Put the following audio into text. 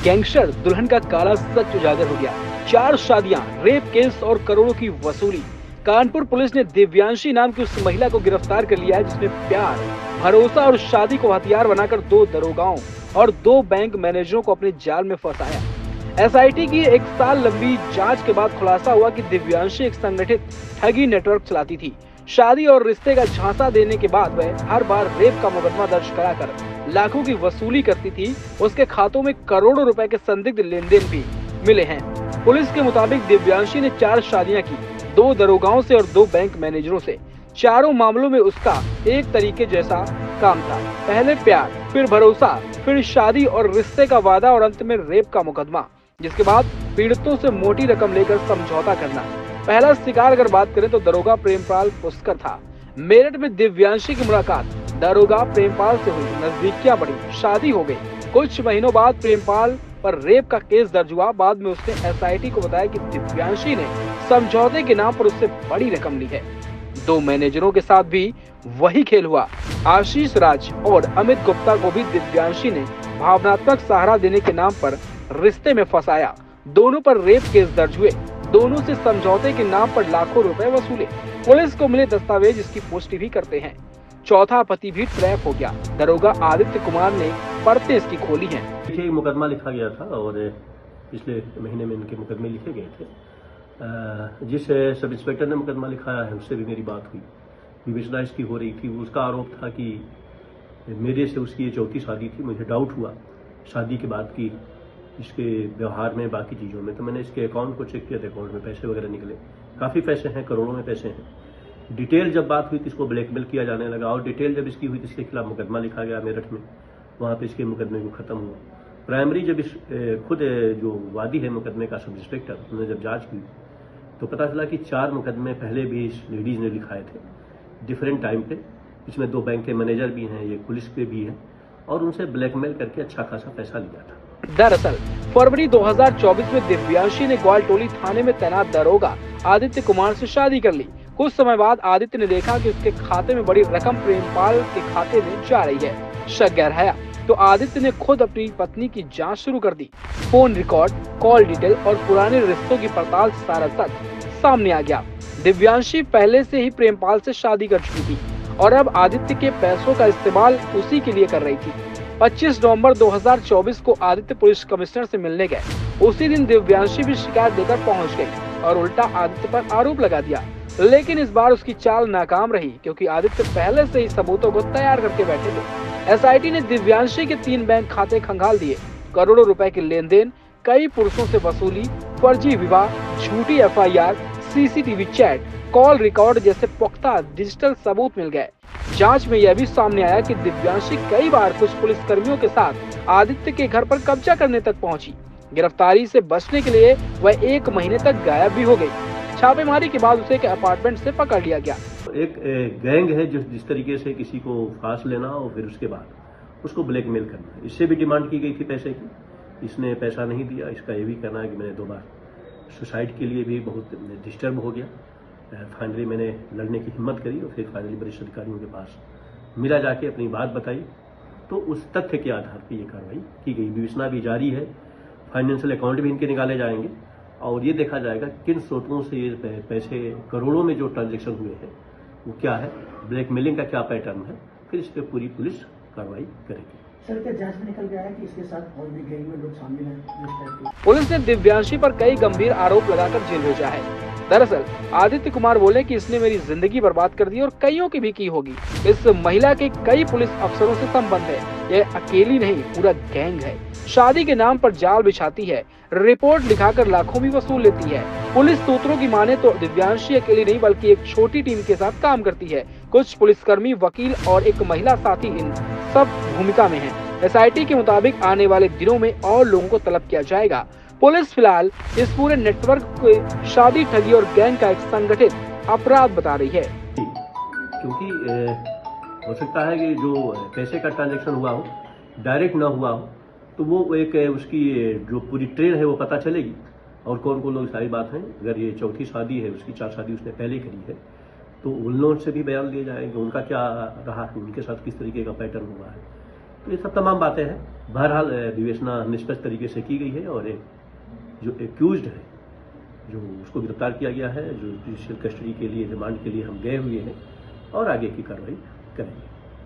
Gangster दुल्हन का काला सच उजागर हो गया। 4 शादियां, रेप केस और करोड़ों की वसूली। कानपुर पुलिस ने दिव्यांशी नाम की उस महिला को गिरफ्तार कर लिया है जिसने प्यार, भरोसा और शादी को हथियार बनाकर 2 दरोगाओं और 2 बैंक मैनेजरों को अपने जाल में फंसाया। एसआईटी की 1 साल लंबी जांच के बाद खुलासा हुआ कि दिव्यांशी एक संगठित ठगी नेटवर्क चलाती थी। शादी और रिश्ते का झांसा देने के बाद वह हर बार रेप का मुकदमा दर्ज कराकर लाखों की वसूली करती थी। उसके खातों में करोड़ों रुपए के संदिग्ध लेन देन भी मिले हैं। पुलिस के मुताबिक दिव्यांशी ने 4 शादियां की, 2 दरोगाओं से और 2 बैंक मैनेजरों से। चारों मामलों में उसका एक तरीके जैसा काम था। पहले प्यार, फिर भरोसा, फिर शादी और रिश्ते का वादा और अंत में रेप का मुकदमा, जिसके बाद पीड़ितों से मोटी रकम लेकर समझौता करना। पहला शिकार अगर बात करें तो दरोगा प्रेमपाल पुष्कर था। मेरठ में दिव्यांशी की मुलाकात दरोगा प्रेमपाल से हुई, नजदीकियां बढ़ी, शादी हो गई। कुछ महीनों बाद प्रेमपाल पर रेप का केस दर्ज हुआ। बाद में उसने एसआईटी को बताया कि दिव्यांशी ने समझौते के नाम पर उससे बड़ी रकम ली है। 2 मैनेजरों के साथ भी वही खेल हुआ। आशीष राज और अमित गुप्ता को भी दिव्यांशी ने भावनात्मक सहारा देने के नाम पर रिश्ते में फंसाया। दोनों पर रेप केस दर्ज हुए। दोनों से समझौते के नाम पर लाखों रुपए वसूले। पुलिस को मिले दस्तावेज इसकी पुष्टि भी करते हैं। चौथा पति भी ट्रैप हो गया। दरोगा आदित्य कुमार ने परतें इसकी खोली हैं। देखिए, मुकदमा लिखा गया था और पिछले महीने में इनके मुकदमे लिखे गए थे। जिस सब इंस्पेक्टर ने मुकदमा लिखाया है उससे भी मेरी बात हुई, विवेचना इसकी हो रही थी। उसका आरोप था कि मेरे से उसकी ये 4थी शादी थी। मुझे डाउट हुआ शादी के बाद की इसके व्यवहार में, बाकी चीज़ों में। तो मैंने इसके अकाउंट को चेक किया तो अकाउंट में पैसे वगैरह निकले। काफ़ी पैसे हैं, करोड़ों में पैसे हैं। डिटेल जब बात हुई तो इसको ब्लैकमेल किया जाने लगा और डिटेल जब इसकी हुई तो इसके खिलाफ मुकदमा लिखा गया मेरठ में। वहाँ पे इसके मुकदमे को ख़त्म हुआ। प्राइमरी जब इस खुद जो वादी है मुकदमे का सब इंस्पेक्टर, उन्होंने जब जाँच की तो पता चला कि 4 मुकदमे पहले भी इस लेडीज़ ने लिखाए थे डिफरेंट टाइम पे। इसमें 2 बैंक के मैनेजर भी हैं, ये पुलिस के भी हैं और उनसे ब्लैकमेल करके अच्छा खासा पैसा लिया था। दरअसल फरवरी 2024 में दिव्यांशी ने ग्वालटोली थाने में तैनात दरोगा आदित्य कुमार से शादी कर ली। कुछ समय बाद आदित्य ने देखा कि उसके खाते में बड़ी रकम प्रेमपाल के खाते में जा रही है। शक गहराया तो आदित्य ने खुद अपनी पत्नी की जांच शुरू कर दी। फोन रिकॉर्ड, कॉल डिटेल और पुराने रिश्तों की पड़ताल से सारा सच सामने आ गया। दिव्यांशी पहले से ही प्रेमपाल से शादी कर चुकी थी और अब आदित्य के पैसों का इस्तेमाल उसी के लिए कर रही थी। 25 नवंबर 2024 को आदित्य पुलिस कमिश्नर से मिलने गए। उसी दिन दिव्यांशी भी शिकायत देकर पहुंच गई और उल्टा आदित्य पर आरोप लगा दिया। लेकिन इस बार उसकी चाल नाकाम रही क्योंकि आदित्य पहले से ही सबूतों को तैयार करके बैठे थे। एसआईटी ने दिव्यांशी के 3 बैंक खाते खंगाल दिए। करोड़ों रुपए के लेन देन, कई पुरुषों से वसूली, फर्जी विवाह, झूठी FIR, CCTV chat, call record जैसे पुख्ता डिजिटल सबूत मिल गए। जांच में यह भी सामने आया कि दिव्यांशी कई बार कुछ पुलिसकर्मियों के साथ आदित्य के घर पर कब्जा करने तक पहुंची। गिरफ्तारी से बचने के लिए वह 1 महीने तक गायब भी हो गई। छापेमारी के बाद उसे एक अपार्टमेंट से पकड़ लिया गया। एक गैंग है जिस तरीके से किसी को फांस लेना और फिर उसके बाद उसको ब्लैकमेल करना। इससे भी डिमांड की गई थी पैसे की, इसने पैसा नहीं दिया। इसका ये भी कहना है कि मैंने 2 बार सुसाइड के लिए भी बहुत डिस्टर्ब हो गया। फाइनली मैंने लड़ने की हिम्मत करी और फिर फाइनली वरिष्ठ अधिकारियों के पास मिला, जाके अपनी बात बताई तो उस तथ्य के आधार पर ये कार्रवाई की गई। विवेचना भी जारी है, फाइनेंशियल अकाउंट भी इनके निकाले जाएंगे और ये देखा जाएगा किन स्रोतों से ये पैसे, करोड़ों में जो ट्रांजेक्शन हुए हैं वो क्या है, ब्लैकमेलिंग का क्या पैटर्न है, फिर इस पर पूरी पुलिस कार्रवाई करेगी। सर, क्या जांच में निकल गया है कि इसके साथ और भी गैंग में लोग शामिल हैं? पुलिस ने दिव्यांशी पर कई गंभीर आरोप लगाकर जेल भेजा है। दरअसल आदित्य कुमार बोले कि इसने मेरी जिंदगी बर्बाद कर दी और कईयों की भी की होगी। इस महिला के कई पुलिस अफसरों से संबंध है। यह अकेली नहीं, पूरा गैंग है। शादी के नाम पर जाल बिछाती है, रिपोर्ट लिखाकर लाखों भी वसूल लेती है। पुलिस सूत्रों की माने तो दिव्यांशी अकेली नहीं बल्कि एक छोटी टीम के साथ काम करती है। कुछ पुलिसकर्मी, वकील और एक महिला साथी इन सब भूमिका में है। एसआईटी के मुताबिक आने वाले दिनों में और लोगों को तलब किया जाएगा। पुलिस फिलहाल इस पूरे नेटवर्क को शादी, ठगी और गैंग का एक संगठित अपराध बता रही है। क्योंकि हो सकता है कि जो पैसे का ट्रांजैक्शन हुआ हो, डायरेक्ट ना हुआ हो, तो वो एक उसकी जो पूरी ट्रेन है वो पता चलेगी और कौन कौन लोग, सारी बात है। अगर ये 4थी शादी है, उसकी 4 शादी उसने पहले करी है तो उन लोगों से भी बयान लिए जाएंगे, उनका क्या रहा है, उनके साथ किस तरीके का पैटर्न हुआ है। तो ये सब तमाम बातें हैं। बहरहाल विवेचना निष्पक्ष तरीके से की गई है और जो एक्यूज्ड है, जो उसको गिरफ्तार किया गया है, जो जुडिशियल कस्टडी के लिए, रिमांड के लिए हम गए हुए हैं और आगे की कार्रवाई करेंगे।